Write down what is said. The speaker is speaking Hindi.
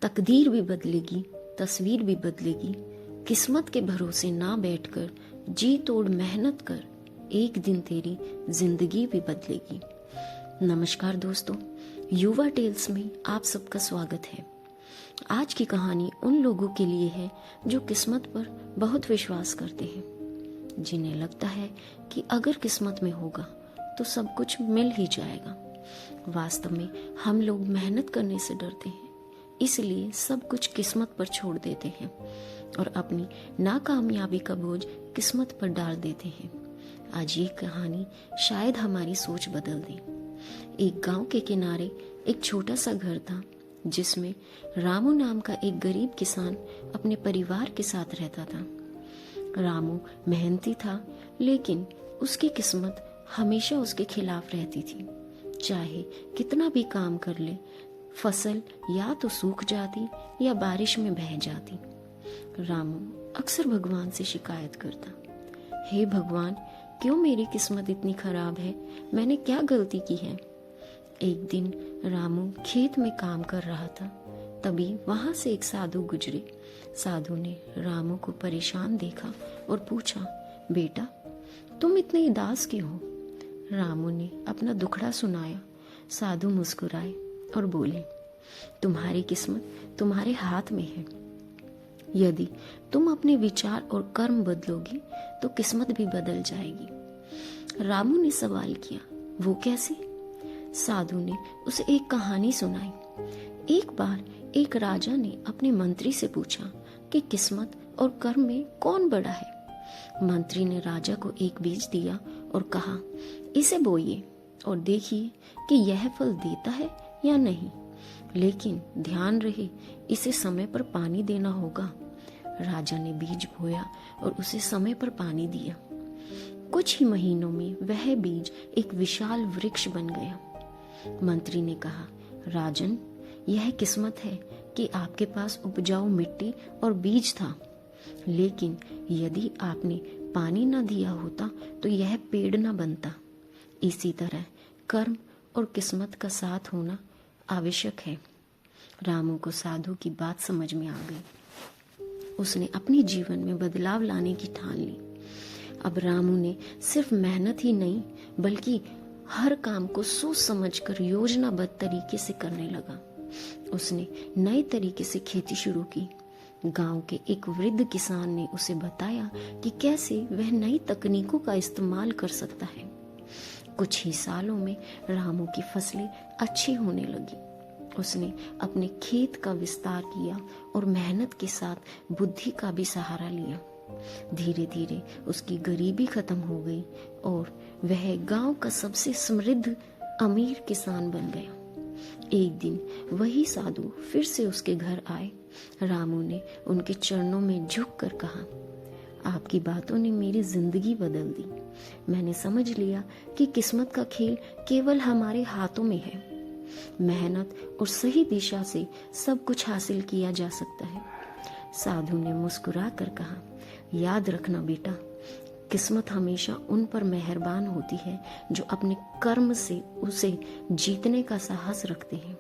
तकदीर भी बदलेगी, तस्वीर भी बदलेगी। किस्मत के भरोसे ना बैठकर जी तोड़ मेहनत कर, एक दिन तेरी जिंदगी भी बदलेगी। नमस्कार दोस्तों, युवा टेल्स में आप सबका स्वागत है। आज की कहानी उन लोगों के लिए है जो किस्मत पर बहुत विश्वास करते हैं, जिन्हें लगता है कि अगर किस्मत में होगा तो सब कुछ मिल ही जाएगा। वास्तव में हम लोग मेहनत करने से डरते हैं, इसलिए सब कुछ किस्मत पर छोड़ देते हैं और अपनी नाकामयाबी का बोझ किस्मत पर डाल देते हैं। आज ये कहानी शायद हमारी सोच बदल दे। एक गांव के किनारे एक छोटा सा घर था, जिसमें रामू नाम का एक गरीब किसान अपने परिवार के साथ रहता था। रामू मेहनती था, लेकिन उसकी किस्मत हमेशा उसके खिलाफ रहती थी। चाहे कितना भी काम कर ले, फसल या तो सूख जाती या बारिश में बह जाती। रामू अक्सर भगवान से शिकायत करता, हे भगवान, क्यों मेरी किस्मत इतनी खराब है? मैंने क्या गलती की है? एक दिन रामू खेत में काम कर रहा था, तभी वहां से एक साधु गुजरे। साधु ने रामू को परेशान देखा और पूछा, बेटा, तुम इतने उदास क्यों हो? रामू ने अपना दुखड़ा सुनाया। साधु मुस्कुराए और बोले, तुम्हारी किस्मत तुम्हारे हाथ में है। यदि तुम अपने विचार और कर्म बदलोगी तो किस्मत भी बदल जाएगी। रामू ने सवाल किया, वो कैसे? साधु ने उसे एक कहानी सुनाई। एक बार एक राजा ने अपने मंत्री से पूछा कि किस्मत और कर्म में कौन बड़ा है। मंत्री ने राजा को एक बीज दिया और कहा, इसे बोइए और देखिए कि यह फल देता है या नहीं, लेकिन ध्यान रहे इसे समय पर पानी देना होगा। राजा ने बीज बोया और उसे समय पर पानी दिया। कुछ ही महीनों में वह बीज एक विशाल वृक्ष बन गया। मंत्री ने कहा, राजन, यह किस्मत है कि आपके पास उपजाऊ मिट्टी और बीज था, लेकिन यदि आपने पानी न दिया होता तो यह पेड़ न बनता। इसी तरह कर्म और किस्मत का साथ होना आवश्यक है। रामू को साधु की बात समझ में आ गई। उसने अपने जीवन में बदलाव लाने की ठान ली। अब रामू ने सिर्फ मेहनत ही नहीं, बल्कि हर काम को सोच समझकर योजनाबद्ध तरीके से करने लगा। उसने नए तरीके से खेती शुरू की। गांव के एक वृद्ध किसान ने उसे बताया कि कैसे वह नई तकनीकों का इस्तेमाल कर सकता है। कुछ ही सालों में रामू की फसलें अच्छी होने लगी। उसने अपने खेत का विस्तार किया और मेहनत के साथ बुद्धि का भी सहारा लिया। धीरे धीरे उसकी गरीबी खत्म हो गई और वह गांव का सबसे समृद्ध अमीर किसान बन गया। एक दिन वही साधु फिर से उसके घर आए। रामू ने उनके चरणों में झुककर कहा, आपकी बातों ने मेरी जिंदगी बदल दी। मैंने समझ लिया कि किस्मत का खेल केवल हमारे हाथों में है। मेहनत और सही दिशा से सब कुछ हासिल किया जा सकता है। साधु ने मुस्कुरा कर कहा, याद रखना बेटा, किस्मत हमेशा उन पर मेहरबान होती है जो अपने कर्म से उसे जीतने का साहस रखते हैं।